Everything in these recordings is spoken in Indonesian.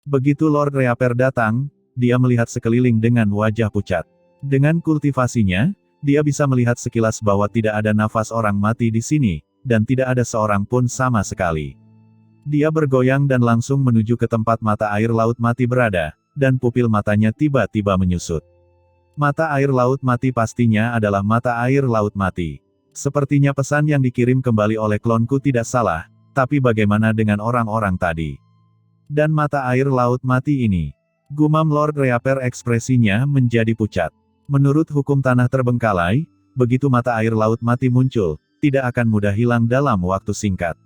Begitu Lord Reaper datang, dia melihat sekeliling dengan wajah pucat. Dengan kultivasinya, dia bisa melihat sekilas bahwa tidak ada nafas orang mati di sini, dan tidak ada seorang pun sama sekali. Dia bergoyang dan langsung menuju ke tempat mata air laut mati berada, dan pupil matanya tiba-tiba menyusut. Mata air laut mati pastinya adalah mata air laut mati. Sepertinya pesan yang dikirim kembali oleh klonku tidak salah, tapi bagaimana dengan orang-orang tadi? Dan mata air laut mati ini? Gumam Lord Reaper, ekspresinya menjadi pucat. Menurut hukum tanah terbengkalai, begitu mata air laut mati muncul, tidak akan mudah hilang dalam waktu singkat.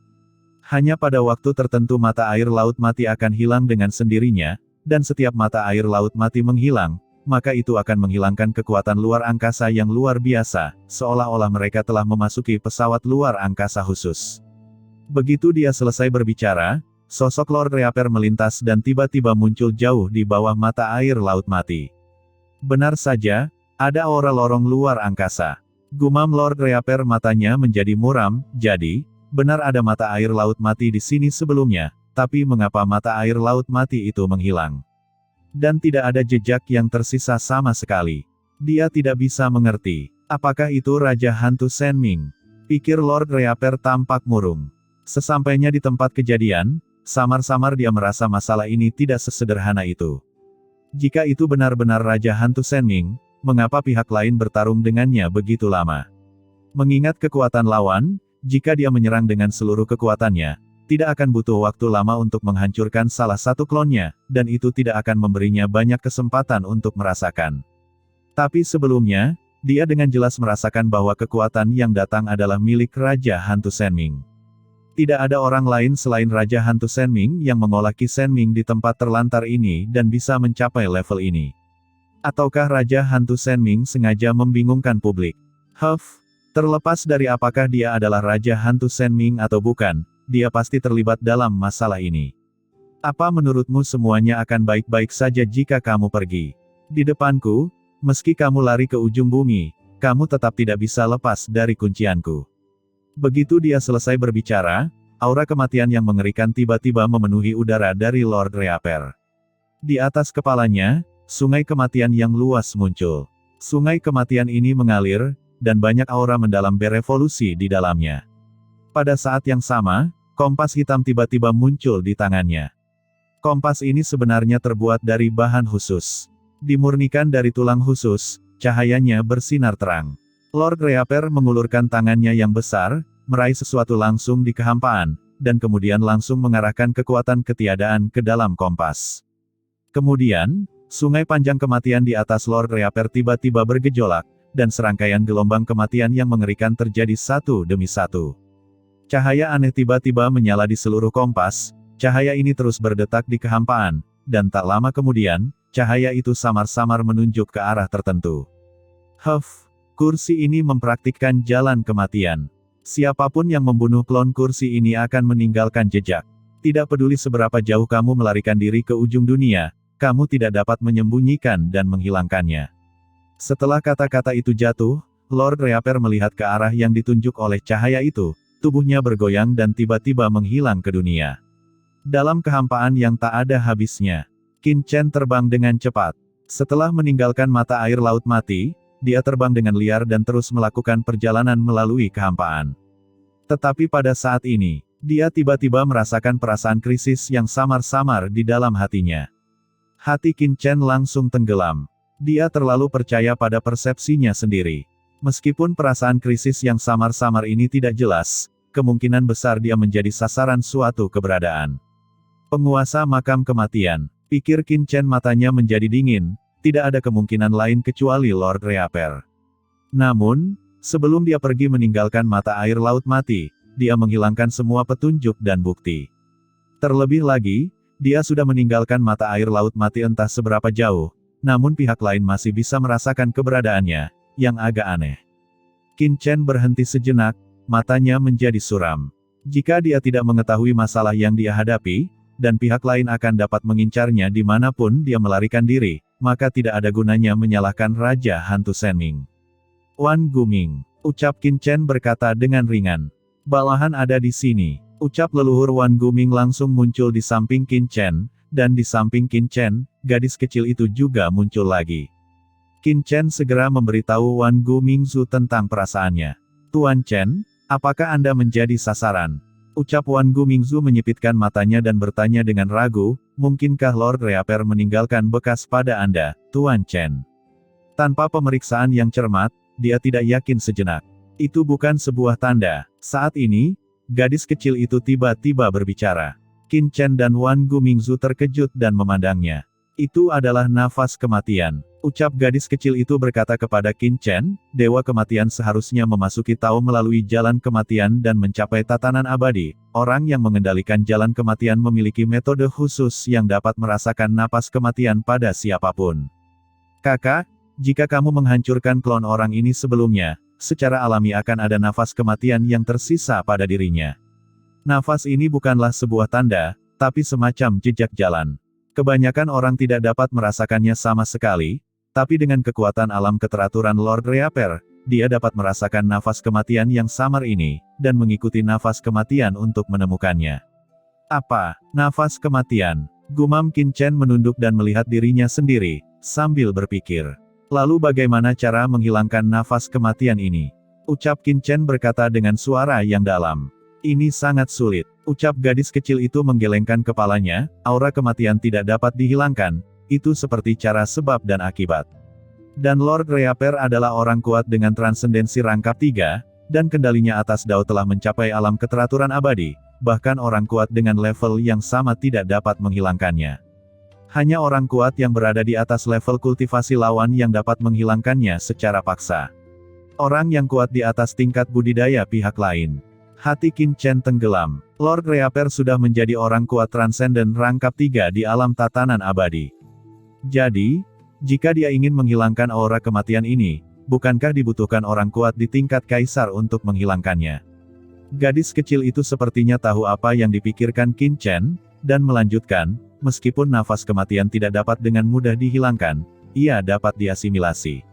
Hanya pada waktu tertentu mata air laut mati akan hilang dengan sendirinya, dan setiap mata air laut mati menghilang, maka itu akan menghilangkan kekuatan luar angkasa yang luar biasa, seolah-olah mereka telah memasuki pesawat luar angkasa khusus. Begitu dia selesai berbicara, sosok Lord Reaper melintas dan tiba-tiba muncul jauh di bawah mata air laut mati. Benar saja, ada aura lorong luar angkasa. Gumam Lord Reaper, matanya menjadi muram. Jadi, benar ada mata air laut mati di sini sebelumnya, tapi mengapa mata air laut mati itu menghilang? Dan tidak ada jejak yang tersisa sama sekali. Dia tidak bisa mengerti. Apakah itu Raja Hantu Senming? Pikir Lord Reaper tampak murung. Sesampainya di tempat kejadian, samar-samar dia merasa masalah ini tidak sesederhana itu. Jika itu benar-benar Raja Hantu Senming, mengapa pihak lain bertarung dengannya begitu lama? Mengingat kekuatan lawan, jika dia menyerang dengan seluruh kekuatannya, tidak akan butuh waktu lama untuk menghancurkan salah satu klonnya, dan itu tidak akan memberinya banyak kesempatan untuk merasakan. Tapi sebelumnya, dia dengan jelas merasakan bahwa kekuatan yang datang adalah milik Raja Hantu Senming. Tidak ada orang lain selain Raja Hantu Senming yang mengolah Qi Senming di tempat terlantar ini dan bisa mencapai level ini. Ataukah Raja Hantu Senming sengaja membingungkan publik? Terlepas dari apakah dia adalah Raja Hantu Senming atau bukan, dia pasti terlibat dalam masalah ini. Apa menurutmu semuanya akan baik-baik saja jika kamu pergi? Di depanku, meski kamu lari ke ujung bumi, kamu tetap tidak bisa lepas dari kuncianku. Begitu dia selesai berbicara, aura kematian yang mengerikan tiba-tiba memenuhi udara dari Lord Reaper. Di atas kepalanya, sungai kematian yang luas muncul. Sungai kematian ini mengalir, dan banyak aura mendalam berevolusi di dalamnya. Pada saat yang sama, kompas hitam tiba-tiba muncul di tangannya. Kompas ini sebenarnya terbuat dari bahan khusus. Dimurnikan dari tulang khusus, cahayanya bersinar terang. Lord Reaper mengulurkan tangannya yang besar, meraih sesuatu langsung di kehampaan, dan kemudian langsung mengarahkan kekuatan ketiadaan ke dalam kompas. Kemudian, sungai panjang kematian di atas Lord Reaper tiba-tiba bergejolak, dan serangkaian gelombang kematian yang mengerikan terjadi satu demi satu. Cahaya aneh tiba-tiba menyala di seluruh kompas, cahaya ini terus berdetak di kehampaan, dan tak lama kemudian, cahaya itu samar-samar menunjuk ke arah tertentu. Kursi ini mempraktikkan jalan kematian. Siapapun yang membunuh klon kursi ini akan meninggalkan jejak. Tidak peduli seberapa jauh kamu melarikan diri ke ujung dunia, kamu tidak dapat menyembunyikan dan menghilangkannya. Setelah kata-kata itu jatuh, Lord Reaper melihat ke arah yang ditunjuk oleh cahaya itu, tubuhnya bergoyang dan tiba-tiba menghilang ke dunia. Dalam kehampaan yang tak ada habisnya, Qin Chen terbang dengan cepat. Setelah meninggalkan mata air laut mati, dia terbang dengan liar dan terus melakukan perjalanan melalui kehampaan. Tetapi pada saat ini, dia tiba-tiba merasakan perasaan krisis yang samar-samar di dalam hatinya. Hati Qin Chen langsung tenggelam. Dia terlalu percaya pada persepsinya sendiri. Meskipun perasaan krisis yang samar-samar ini tidak jelas, kemungkinan besar dia menjadi sasaran suatu keberadaan. Penguasa makam kematian, pikir Qin Chen, matanya menjadi dingin, tidak ada kemungkinan lain kecuali Lord Reaper. Namun, sebelum dia pergi meninggalkan mata air laut mati, dia menghilangkan semua petunjuk dan bukti. Terlebih lagi, dia sudah meninggalkan mata air laut mati entah seberapa jauh, namun pihak lain masih bisa merasakan keberadaannya, yang agak aneh. Qin Chen berhenti sejenak, matanya menjadi suram. Jika dia tidak mengetahui masalah yang dia hadapi, dan pihak lain akan dapat mengincarnya dimanapun dia melarikan diri, maka tidak ada gunanya menyalahkan Raja Hantu Senming. Wan Guming, ucap Qin Chen berkata dengan ringan. Balahan ada di sini. Ucap leluhur Wan Guming langsung muncul di samping Qin Chen, dan di samping Qin Chen, gadis kecil itu juga muncul lagi. Qin Chen segera memberitahu Wan Gu Mingzu tentang perasaannya. Tuan Chen, apakah Anda menjadi sasaran? Ucap Wan Gu Mingzu menyipitkan matanya dan bertanya dengan ragu, mungkinkah Lord Reaper meninggalkan bekas pada Anda, Tuan Chen? Tanpa pemeriksaan yang cermat, dia tidak yakin sejenak. Itu bukan sebuah tanda. Saat ini, gadis kecil itu tiba-tiba berbicara. Qin Chen dan Wan Gu Mingzu terkejut dan memandangnya. Itu adalah nafas kematian. Ucap gadis kecil itu berkata kepada Qin Chen, Dewa Kematian seharusnya memasuki Tao melalui jalan kematian dan mencapai tatanan abadi. Orang yang mengendalikan jalan kematian memiliki metode khusus yang dapat merasakan napas kematian pada siapapun. Kakak, jika kamu menghancurkan klon orang ini sebelumnya, secara alami akan ada nafas kematian yang tersisa pada dirinya. Nafas ini bukanlah sebuah tanda, tapi semacam jejak jalan. Kebanyakan orang tidak dapat merasakannya sama sekali, tapi dengan kekuatan alam keteraturan Lord Reaper, dia dapat merasakan nafas kematian yang samar ini, dan mengikuti nafas kematian untuk menemukannya. Apa? Nafas kematian? Gumam Qin Chen menunduk dan melihat dirinya sendiri, sambil berpikir. Lalu bagaimana cara menghilangkan nafas kematian ini? Ucap Qin Chen berkata dengan suara yang dalam. Ini sangat sulit. Ucap gadis kecil itu menggelengkan kepalanya, aura kematian tidak dapat dihilangkan, itu seperti cara sebab dan akibat. Dan Lord Reaper adalah orang kuat dengan transendensi rangkap 3, dan kendalinya atas Dao telah mencapai alam keteraturan abadi, bahkan orang kuat dengan level yang sama tidak dapat menghilangkannya. Hanya orang kuat yang berada di atas level kultivasi lawan yang dapat menghilangkannya secara paksa. Orang yang kuat di atas tingkat budidaya pihak lain. Hati Qin Chen tenggelam. Lord Reaper sudah menjadi orang kuat transenden rangkap 3 di alam tatanan abadi. Jadi, jika dia ingin menghilangkan aura kematian ini, bukankah dibutuhkan orang kuat di tingkat kaisar untuk menghilangkannya? Gadis kecil itu sepertinya tahu apa yang dipikirkan Qin Chen, dan melanjutkan, meskipun nafas kematian tidak dapat dengan mudah dihilangkan, ia dapat diasimilasi.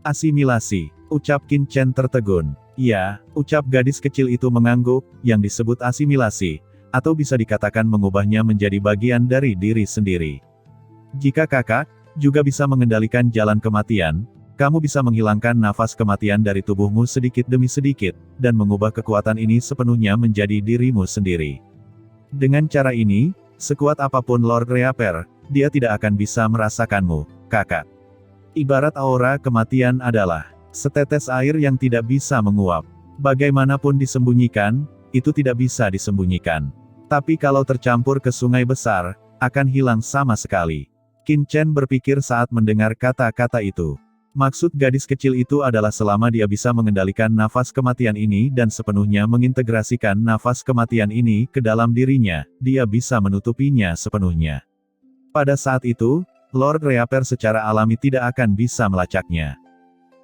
Asimilasi, ucap Qin Chen tertegun. Ya, ucap gadis kecil itu mengangguk, yang disebut asimilasi, atau bisa dikatakan mengubahnya menjadi bagian dari diri sendiri. Jika kakak juga bisa mengendalikan jalan kematian, kamu bisa menghilangkan nafas kematian dari tubuhmu sedikit demi sedikit, dan mengubah kekuatan ini sepenuhnya menjadi dirimu sendiri. Dengan cara ini, sekuat apapun Lord Reaper, dia tidak akan bisa merasakanmu, kakak. Ibarat aura kematian adalah setetes air yang tidak bisa menguap. Bagaimanapun disembunyikan, itu tidak bisa disembunyikan. Tapi kalau tercampur ke sungai besar, akan hilang sama sekali. Qin Chen berpikir saat mendengar kata-kata itu. Maksud gadis kecil itu adalah selama dia bisa mengendalikan nafas kematian ini dan sepenuhnya mengintegrasikan nafas kematian ini ke dalam dirinya, dia bisa menutupinya sepenuhnya. Pada saat itu, Lord Reaper secara alami tidak akan bisa melacaknya.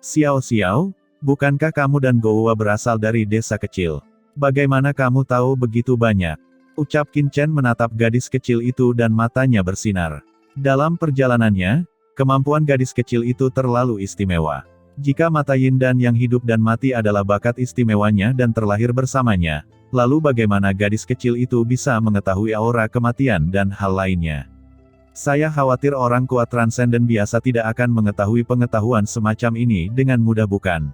Xiao Xiao, bukankah kamu dan Gouwa berasal dari desa kecil? Bagaimana kamu tahu begitu banyak? Ucap Qin Chen menatap gadis kecil itu dan matanya bersinar. Dalam perjalanannya, kemampuan gadis kecil itu terlalu istimewa. Jika mata Yin dan yang hidup dan mati adalah bakat istimewanya dan terlahir bersamanya, lalu bagaimana gadis kecil itu bisa mengetahui aura kematian dan hal lainnya? Saya khawatir orang kuat transenden biasa tidak akan mengetahui pengetahuan semacam ini dengan mudah bukan?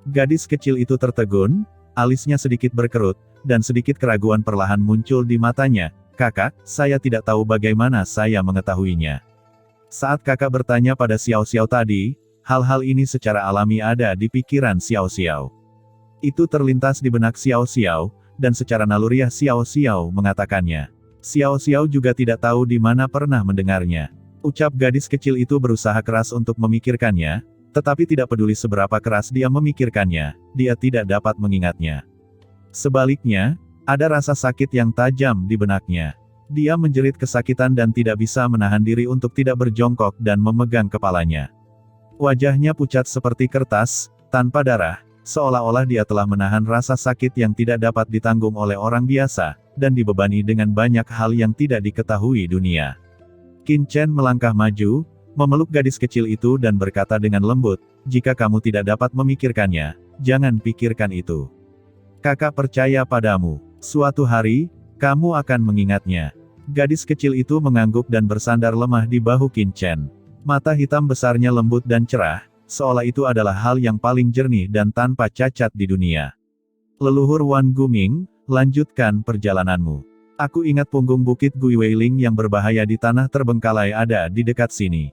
Gadis kecil itu tertegun, alisnya sedikit berkerut, dan sedikit keraguan perlahan muncul di matanya. Kakak, saya tidak tahu bagaimana saya mengetahuinya. Saat kakak bertanya pada Xiao Xiao tadi, hal-hal ini secara alami ada di pikiran Xiao Xiao. Itu terlintas di benak Xiao Xiao, dan secara naluriah Xiao Xiao mengatakannya. Xiao Xiao juga tidak tahu di mana pernah mendengarnya. Ucap gadis kecil itu berusaha keras untuk memikirkannya, tetapi tidak peduli seberapa keras dia memikirkannya, dia tidak dapat mengingatnya. Sebaliknya, ada rasa sakit yang tajam di benaknya. Dia menjerit kesakitan dan tidak bisa menahan diri untuk tidak berjongkok dan memegang kepalanya. Wajahnya pucat seperti kertas, tanpa darah, seolah-olah dia telah menahan rasa sakit yang tidak dapat ditanggung oleh orang biasa, dan dibebani dengan banyak hal yang tidak diketahui dunia. Qin Chen melangkah maju, memeluk gadis kecil itu dan berkata dengan lembut, jika kamu tidak dapat memikirkannya, jangan pikirkan itu. Kakak percaya padamu, suatu hari, kamu akan mengingatnya. Gadis kecil itu mengangguk dan bersandar lemah di bahu Qin Chen. Mata hitam besarnya lembut dan cerah, seolah itu adalah hal yang paling jernih dan tanpa cacat di dunia. Leluhur Wan Guming, lanjutkan perjalananmu. Aku ingat punggung bukit Gui Weiling yang berbahaya di tanah terbengkalai ada di dekat sini.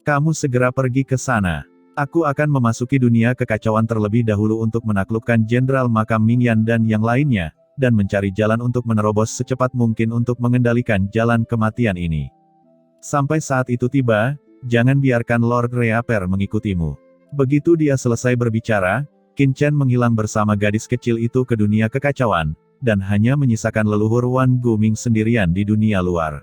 Kamu segera pergi ke sana. Aku akan memasuki dunia kekacauan terlebih dahulu untuk menaklukkan Jenderal Makam Mingyan dan yang lainnya, dan mencari jalan untuk menerobos secepat mungkin untuk mengendalikan jalan kematian ini. Sampai saat itu tiba, jangan biarkan Lord Reaper mengikutimu. Begitu dia selesai berbicara, Qin Chen menghilang bersama gadis kecil itu ke dunia kekacauan, dan hanya menyisakan leluhur Wan Guming sendirian di dunia luar.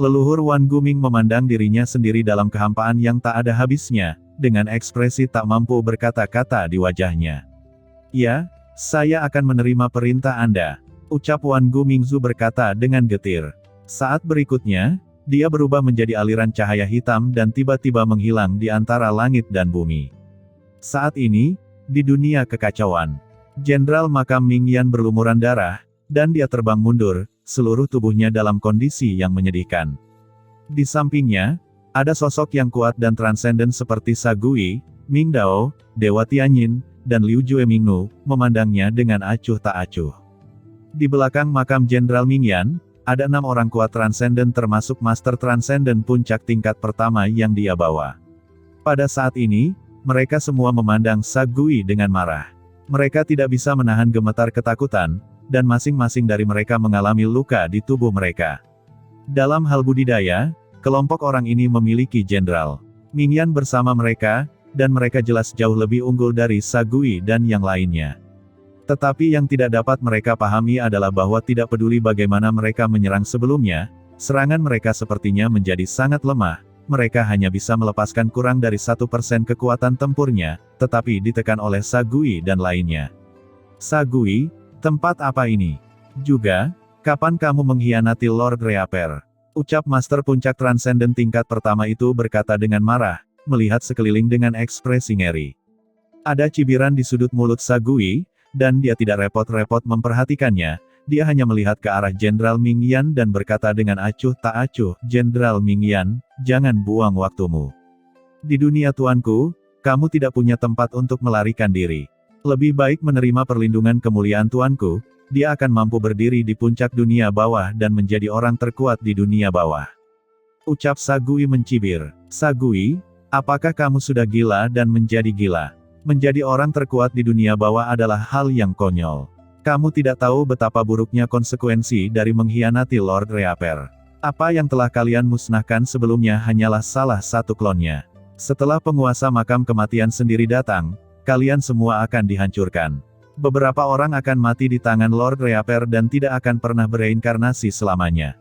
Leluhur Wan Guming memandang dirinya sendiri dalam kehampaan yang tak ada habisnya, dengan ekspresi tak mampu berkata-kata di wajahnya. Ya, saya akan menerima perintah Anda, ucap Wan Gumingzu berkata dengan getir. Saat berikutnya, dia berubah menjadi aliran cahaya hitam dan tiba-tiba menghilang di antara langit dan bumi. Saat ini, di dunia kekacauan, Jenderal Makam Mingyan berlumuran darah, dan dia terbang mundur, seluruh tubuhnya dalam kondisi yang menyedihkan. Di sampingnya, ada sosok yang kuat dan transenden seperti Sa Gui, Ming Dao, Dewa Tianyin, dan Liu Jue Mingnu, memandangnya dengan acuh tak acuh. Di belakang makam Jenderal Mingyan, ada 6 orang kuat transenden termasuk Master Transenden puncak tingkat pertama yang dia bawa. Pada saat ini, mereka semua memandang Sa Gui dengan marah. Mereka tidak bisa menahan gemetar ketakutan, dan masing-masing dari mereka mengalami luka di tubuh mereka. Dalam hal budidaya, kelompok orang ini memiliki Jenderal Mingyan bersama mereka, dan mereka jelas jauh lebih unggul dari Sa Gui dan yang lainnya. Tetapi yang tidak dapat mereka pahami adalah bahwa tidak peduli bagaimana mereka menyerang sebelumnya, serangan mereka sepertinya menjadi sangat lemah, mereka hanya bisa melepaskan kurang dari 1% kekuatan tempurnya, tetapi ditekan oleh Sa Gui dan lainnya. Sa Gui, tempat apa ini? Juga, kapan kamu mengkhianati Lord Reaper? Ucap Master Puncak Transenden tingkat pertama itu berkata dengan marah, melihat sekeliling dengan ekspresi ngeri. Ada cibiran di sudut mulut Sa Gui, dan dia tidak repot-repot memperhatikannya, dia hanya melihat ke arah Jenderal Mingyan dan berkata dengan acuh tak acuh, Jenderal Mingyan, jangan buang waktumu. Di dunia tuanku, kamu tidak punya tempat untuk melarikan diri. Lebih baik menerima perlindungan kemuliaan tuanku, dia akan mampu berdiri di puncak dunia bawah dan menjadi orang terkuat di dunia bawah. Ucap Sa Gui mencibir. Sa Gui, apakah kamu sudah gila dan menjadi gila? Menjadi orang terkuat di dunia bawah adalah hal yang konyol. Kamu tidak tahu betapa buruknya konsekuensi dari mengkhianati Lord Reaper. Apa yang telah kalian musnahkan sebelumnya hanyalah salah satu klonnya. Setelah penguasa makam kematian sendiri datang, kalian semua akan dihancurkan. Beberapa orang akan mati di tangan Lord Reaper dan tidak akan pernah bereinkarnasi selamanya.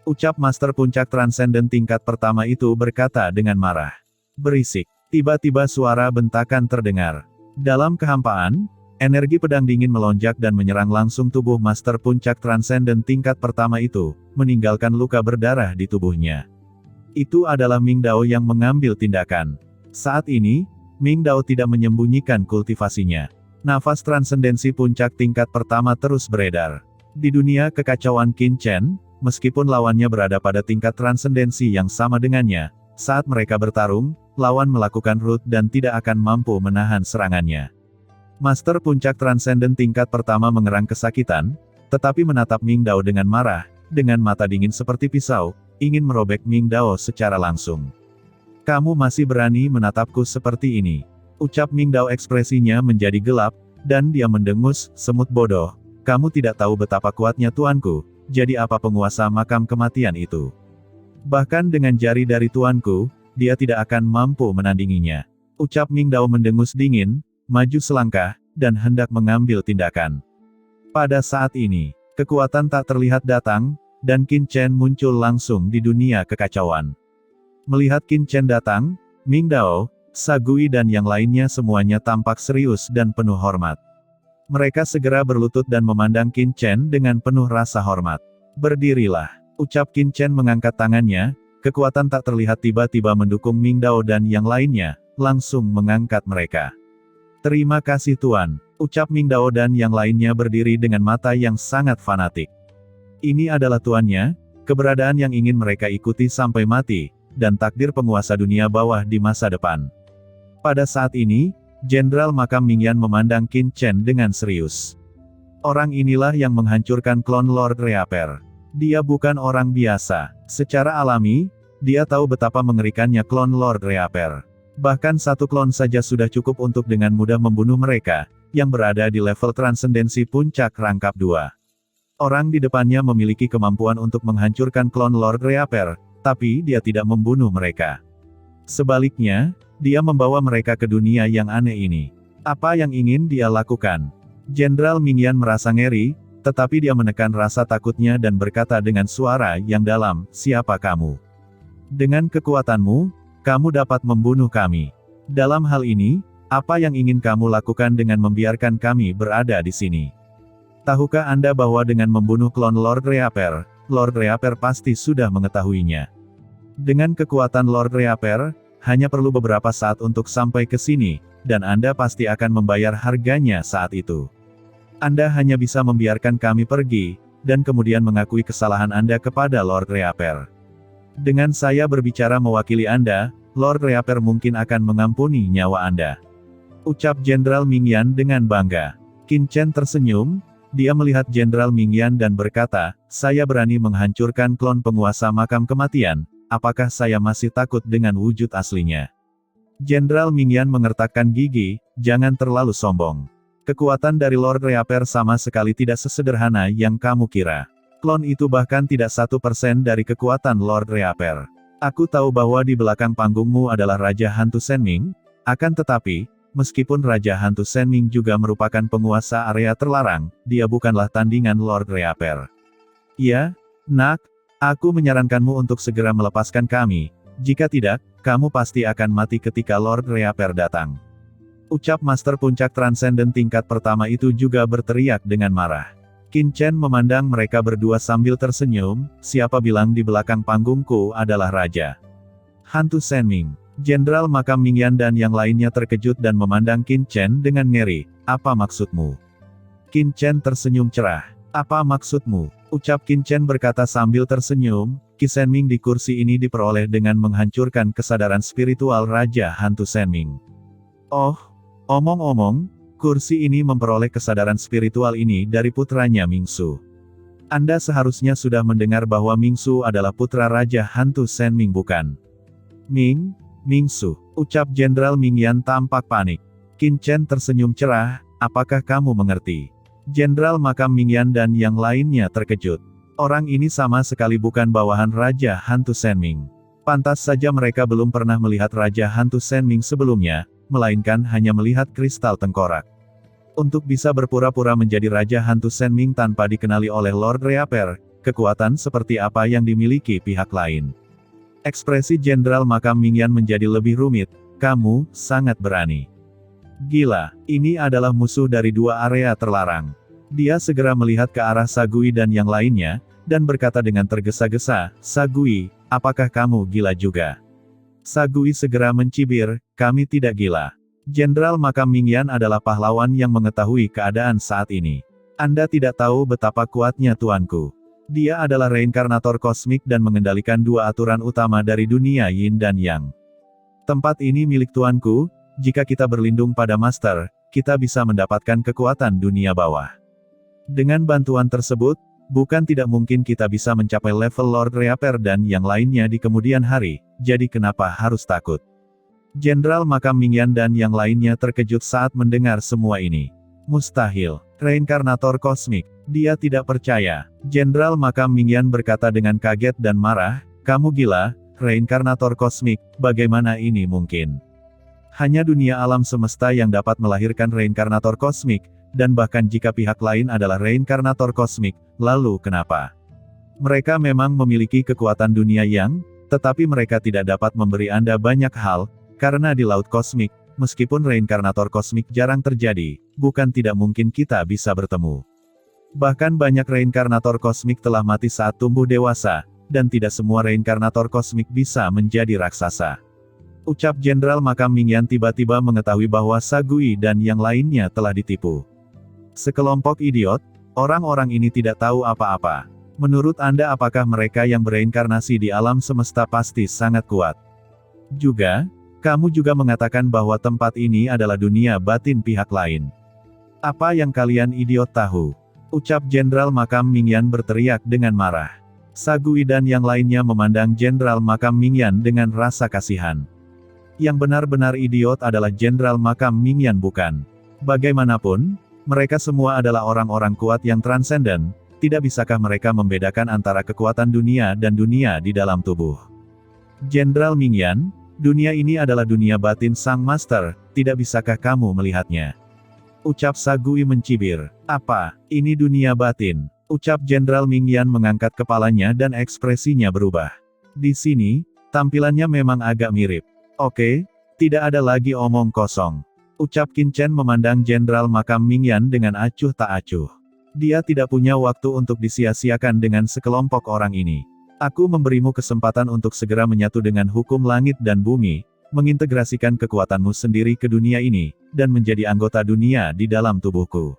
Ucap Master Puncak Transenden tingkat pertama itu berkata dengan marah. Berisik. Tiba-tiba suara bentakan terdengar. Dalam kehampaan, energi pedang dingin melonjak dan menyerang langsung tubuh Master Puncak Transenden tingkat pertama itu, meninggalkan luka berdarah di tubuhnya. Itu adalah Ming Dao yang mengambil tindakan. Saat ini, Ming Dao tidak menyembunyikan kultivasinya. Nafas transendensi puncak tingkat pertama terus beredar. Di dunia kekacauan Qin Chen, meskipun lawannya berada pada tingkat transendensi yang sama dengannya, saat mereka bertarung, lawan melakukan root dan tidak akan mampu menahan serangannya. Master Puncak Transenden tingkat pertama mengerang kesakitan, tetapi menatap Ming Dao dengan marah, dengan mata dingin seperti pisau, ingin merobek Ming Dao secara langsung. Kamu masih berani menatapku seperti ini? Ucap Ming Dao ekspresinya menjadi gelap, dan dia mendengus, semut bodoh. Kamu tidak tahu betapa kuatnya tuanku, jadi apa penguasa makam kematian itu? Bahkan dengan jari dari tuanku, dia tidak akan mampu menandinginya. Ucap Ming Dao mendengus dingin, maju selangkah, dan hendak mengambil tindakan. Pada saat ini, kekuatan tak terlihat datang, dan Qin Chen muncul langsung di dunia kekacauan. Melihat Qin Chen datang, Ming Dao, Sa Gui dan yang lainnya semuanya tampak serius dan penuh hormat. Mereka segera berlutut dan memandang Qin Chen dengan penuh rasa hormat. Berdirilah, ucap Qin Chen mengangkat tangannya, kekuatan tak terlihat tiba-tiba mendukung Ming Dao dan yang lainnya, langsung mengangkat mereka. Terima kasih Tuan, ucap Ming Dao dan yang lainnya berdiri dengan mata yang sangat fanatik. Ini adalah tuannya, keberadaan yang ingin mereka ikuti sampai mati, dan takdir penguasa dunia bawah di masa depan. Pada saat ini, Jenderal Makam Mingyan memandang Qin Chen dengan serius. Orang inilah yang menghancurkan klon Lord Reaper. Dia bukan orang biasa. Secara alami, dia tahu betapa mengerikannya klon Lord Reaper. Bahkan satu klon saja sudah cukup untuk dengan mudah membunuh mereka, yang berada di level transendensi puncak rangkap 2. Orang di depannya memiliki kemampuan untuk menghancurkan klon Lord Reaper, tapi dia tidak membunuh mereka. Sebaliknya, dia membawa mereka ke dunia yang aneh ini. Apa yang ingin dia lakukan? Jenderal Mingyan merasa ngeri, tetapi dia menekan rasa takutnya dan berkata dengan suara yang dalam, "Siapa kamu? Dengan kekuatanmu, kamu dapat membunuh kami. Dalam hal ini, apa yang ingin kamu lakukan dengan membiarkan kami berada di sini? Tahukah Anda bahwa dengan membunuh klon Lord Reaper pasti sudah mengetahuinya? Dengan kekuatan Lord Reaper, hanya perlu beberapa saat untuk sampai ke sini, dan Anda pasti akan membayar harganya saat itu. Anda hanya bisa membiarkan kami pergi, dan kemudian mengakui kesalahan Anda kepada Lord Reaper. Dengan saya berbicara mewakili Anda, Lord Reaper mungkin akan mengampuni nyawa Anda," ucap Jenderal Mingyan dengan bangga. Qin Chen tersenyum, dia melihat Jenderal Mingyan dan berkata, "Saya berani menghancurkan klon penguasa makam kematian. Apakah saya masih takut dengan wujud aslinya?" Jenderal Mingyan mengertakkan gigi, "Jangan terlalu sombong. Kekuatan dari Lord Reaper sama sekali tidak sesederhana yang kamu kira. Klon itu bahkan tidak 1% dari kekuatan Lord Reaper. Aku tahu bahwa di belakang panggungmu adalah Raja Hantu Senming, akan tetapi, meskipun Raja Hantu Senming juga merupakan penguasa area terlarang, dia bukanlah tandingan Lord Reaper. Ya, nak, aku menyarankanmu untuk segera melepaskan kami, jika tidak, kamu pasti akan mati ketika Lord Reaper datang," ucap Master Puncak Transenden tingkat pertama itu juga berteriak dengan marah. Qin Chen memandang mereka berdua sambil tersenyum, "Siapa bilang di belakang panggungku adalah Raja Hantu Senming?" Jenderal Makam Mingyan dan yang lainnya terkejut dan memandang Qin Chen dengan ngeri. "Apa maksudmu?" Qin Chen tersenyum cerah. "Apa maksudmu?" ucap Qin Chen berkata sambil tersenyum, "Qi Senming di kursi ini diperoleh dengan menghancurkan kesadaran spiritual Raja Hantu Senming." "Oh, omong-omong, kursi ini memperoleh kesadaran spiritual ini dari putranya Mingsu. Anda seharusnya sudah mendengar bahwa Mingsu adalah putra Raja Hantu Senming bukan?" Mingsu, ucap Jenderal Mingyan tampak panik. Qin Chen tersenyum cerah, "Apakah kamu mengerti?" Jenderal Makam Mingyan dan yang lainnya terkejut. Orang ini sama sekali bukan bawahan Raja Hantu Senming. Pantas saja mereka belum pernah melihat Raja Hantu Senming sebelumnya, melainkan hanya melihat kristal tengkorak. Untuk bisa berpura-pura menjadi Raja Hantu Senming tanpa dikenali oleh Lord Reaper, kekuatan seperti apa yang dimiliki pihak lain? Ekspresi Jenderal Makam Mingyan menjadi lebih rumit. "Kamu sangat berani. Gila, ini adalah musuh dari dua area terlarang." Dia segera melihat ke arah Sagui dan yang lainnya, dan berkata dengan tergesa-gesa, "Sagui, apakah kamu gila juga?" Sagui segera mencibir, "Kami tidak gila. Jenderal Makam Mingyan adalah pahlawan yang mengetahui keadaan saat ini. Anda tidak tahu betapa kuatnya tuanku. Dia adalah reinkarnator kosmik dan mengendalikan dua aturan utama dari dunia Yin dan Yang. Tempat ini milik tuanku, jika kita berlindung pada Master, kita bisa mendapatkan kekuatan dunia bawah. Dengan bantuan tersebut, bukan tidak mungkin kita bisa mencapai level Lord Reaper dan yang lainnya di kemudian hari, jadi kenapa harus takut?" Jenderal Makam Mingyan dan yang lainnya terkejut saat mendengar semua ini. "Mustahil. Reinkarnator kosmik. Dia tidak percaya." Jenderal Makam Mingyan berkata dengan kaget dan marah, "Kamu gila, reinkarnator kosmik, bagaimana ini mungkin? Hanya dunia alam semesta yang dapat melahirkan reinkarnator kosmik, dan bahkan jika pihak lain adalah reinkarnator kosmik, lalu kenapa? Mereka memang memiliki kekuatan dunia yang, tetapi mereka tidak dapat memberi Anda banyak hal, karena di laut kosmik, meskipun reinkarnator kosmik jarang terjadi, bukan tidak mungkin kita bisa bertemu. Bahkan banyak reinkarnator kosmik telah mati saat tumbuh dewasa, dan tidak semua reinkarnator kosmik bisa menjadi raksasa." Ucap Jenderal Makam Mingyan tiba-tiba mengetahui bahwa Sagui dan yang lainnya telah ditipu. Sekelompok idiot, orang-orang ini tidak tahu apa-apa. Menurut Anda apakah mereka yang bereinkarnasi di alam semesta pasti sangat kuat? Juga, kamu juga mengatakan bahwa tempat ini adalah dunia batin pihak lain. Apa yang kalian idiot tahu? Ucap Jenderal Makam Mingyan berteriak dengan marah. Sagui dan yang lainnya memandang Jenderal Makam Mingyan dengan rasa kasihan. Yang benar-benar idiot adalah Jenderal Makam Mingyan bukan. Bagaimanapun, mereka semua adalah orang-orang kuat yang transenden, tidak bisakah mereka membedakan antara kekuatan dunia dan dunia di dalam tubuh? Jenderal Mingyan, dunia ini adalah dunia batin Sang Master, tidak bisakah kamu melihatnya? Ucap Sagui mencibir. Apa, ini dunia batin? Ucap Jenderal Mingyan mengangkat kepalanya dan ekspresinya berubah. Di sini, tampilannya memang agak mirip. Oke, tidak ada lagi omong kosong. Ucap Qin Chen memandang Jenderal Makam Mingyan dengan acuh tak acuh. Dia tidak punya waktu untuk disia-siakan dengan sekelompok orang ini. Aku memberimu kesempatan untuk segera menyatu dengan hukum langit dan bumi, mengintegrasikan kekuatanmu sendiri ke dunia ini, dan menjadi anggota dunia di dalam tubuhku.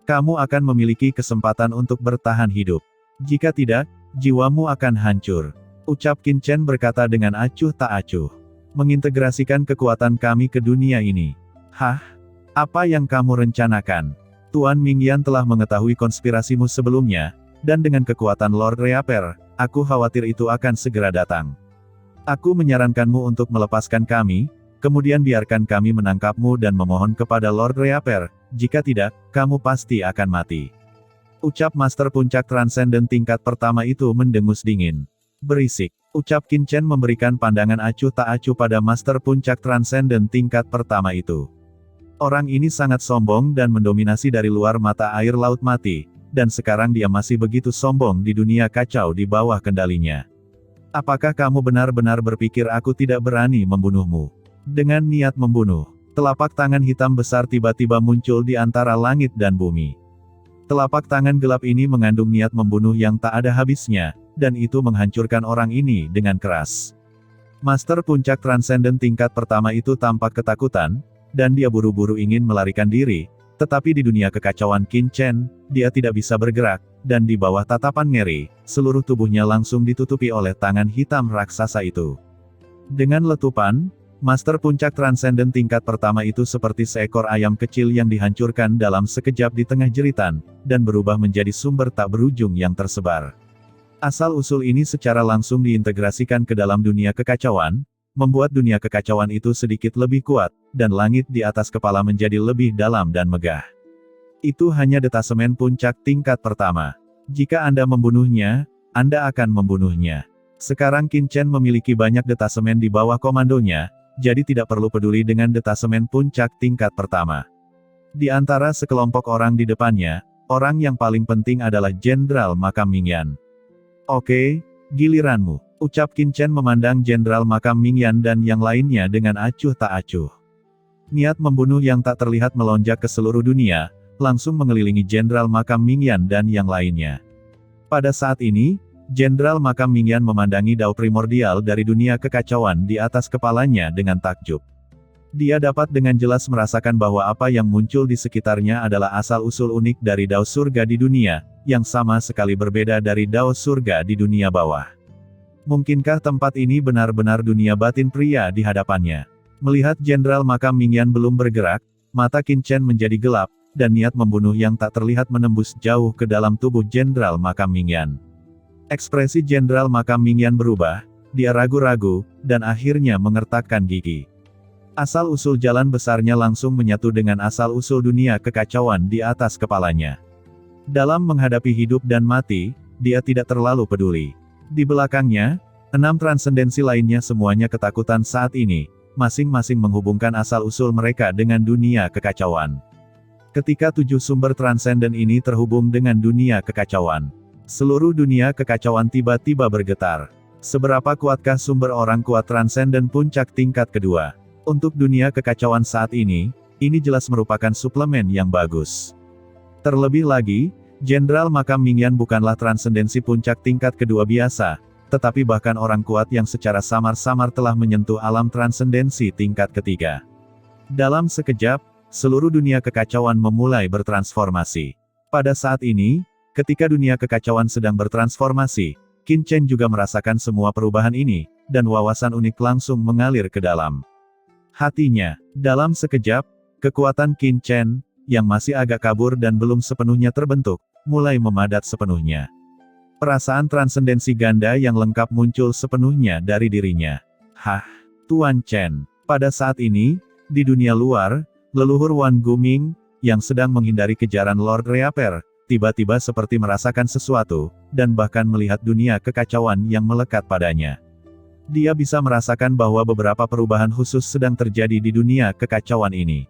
Kamu akan memiliki kesempatan untuk bertahan hidup. Jika tidak, jiwamu akan hancur. Ucap Qin Chen berkata dengan acuh tak acuh. Mengintegrasikan kekuatan kami ke dunia ini. Hah? Apa yang kamu rencanakan? Tuan Mingyan telah mengetahui konspirasimu sebelumnya, dan dengan kekuatan Lord Reaper, aku khawatir itu akan segera datang. Aku menyarankanmu untuk melepaskan kami, kemudian biarkan kami menangkapmu dan memohon kepada Lord Reaper, jika tidak, kamu pasti akan mati. Ucap Master Puncak Transenden tingkat pertama itu mendengus dingin. Berisik. Ucap Qin Chen memberikan pandangan acuh tak acuh pada Master Puncak Transenden tingkat pertama itu. Orang ini sangat sombong dan mendominasi dari luar mata air laut mati, dan sekarang dia masih begitu sombong di dunia kacau di bawah kendalinya. Apakah kamu benar-benar berpikir aku tidak berani membunuhmu? Dengan niat membunuh, telapak tangan hitam besar tiba-tiba muncul di antara langit dan bumi. Telapak tangan gelap ini mengandung niat membunuh yang tak ada habisnya, dan itu menghancurkan orang ini dengan keras. Master Puncak Transenden tingkat pertama itu tampak ketakutan, dan dia buru-buru ingin melarikan diri, tetapi di dunia kekacauan Qin Chen, dia tidak bisa bergerak, dan di bawah tatapan ngeri, seluruh tubuhnya langsung ditutupi oleh tangan hitam raksasa itu. Dengan letupan, Master Puncak Transenden tingkat pertama itu seperti seekor ayam kecil yang dihancurkan dalam sekejap di tengah jeritan, dan berubah menjadi sumber tak berujung yang tersebar. Asal-usul ini secara langsung diintegrasikan ke dalam dunia kekacauan, membuat dunia kekacauan itu sedikit lebih kuat, dan langit di atas kepala menjadi lebih dalam dan megah. Itu hanya detasemen puncak tingkat pertama. Jika Anda membunuhnya, Anda akan membunuhnya. Sekarang Qin Chen memiliki banyak detasemen di bawah komandonya, jadi tidak perlu peduli dengan detasemen puncak tingkat pertama. Di antara sekelompok orang di depannya, orang yang paling penting adalah Jenderal Makam Mingyan. Oke, giliranmu. Ucap Qin Chen memandang Jenderal Makam Mingyan dan yang lainnya dengan acuh tak acuh. Niat membunuh yang tak terlihat melonjak ke seluruh dunia, langsung mengelilingi Jenderal Makam Mingyan dan yang lainnya. Pada saat ini, Jenderal Makam Mingyan memandangi dao primordial dari dunia kekacauan di atas kepalanya dengan takjub. Dia dapat dengan jelas merasakan bahwa apa yang muncul di sekitarnya adalah asal-usul unik dari dao surga di dunia, yang sama sekali berbeda dari dao surga di dunia bawah. Mungkinkah tempat ini benar-benar dunia batin pria di hadapannya? Melihat Jenderal Makam Mingyan belum bergerak, mata Qin Chen menjadi gelap, dan niat membunuh yang tak terlihat menembus jauh ke dalam tubuh Jenderal Makam Mingyan. Ekspresi Jenderal Makam Mingyan berubah, dia ragu-ragu, dan akhirnya mengertakkan gigi. Asal-usul jalan besarnya langsung menyatu dengan asal-usul dunia kekacauan di atas kepalanya. Dalam menghadapi hidup dan mati, dia tidak terlalu peduli. Di belakangnya, 6 transendensi lainnya semuanya ketakutan saat ini, masing-masing menghubungkan asal-usul mereka dengan dunia kekacauan. Ketika 7 sumber transenden ini terhubung dengan dunia kekacauan, seluruh dunia kekacauan tiba-tiba bergetar. Seberapa kuatkah sumber orang kuat transenden puncak tingkat kedua? Untuk dunia kekacauan saat ini jelas merupakan suplemen yang bagus. Terlebih lagi, Jenderal Makam Mingyan bukanlah transendensi puncak tingkat kedua biasa, tetapi bahkan orang kuat yang secara samar-samar telah menyentuh alam transendensi tingkat ketiga. Dalam sekejap, seluruh dunia kekacauan memulai bertransformasi. Pada saat ini, Ketika dunia kekacauan sedang bertransformasi, Qin Chen juga merasakan semua perubahan ini, dan wawasan unik langsung mengalir ke dalam hatinya. Dalam sekejap, kekuatan Qin Chen, yang masih agak kabur dan belum sepenuhnya terbentuk, mulai memadat sepenuhnya. Perasaan transendensi ganda yang lengkap muncul sepenuhnya dari dirinya. Hah, Tuan Chen. Pada saat ini, di dunia luar, leluhur Wan Guming, yang sedang menghindari kejaran Lord Reaper, tiba-tiba seperti merasakan sesuatu, dan bahkan melihat dunia kekacauan yang melekat padanya. Dia bisa merasakan bahwa beberapa perubahan khusus sedang terjadi di dunia kekacauan ini.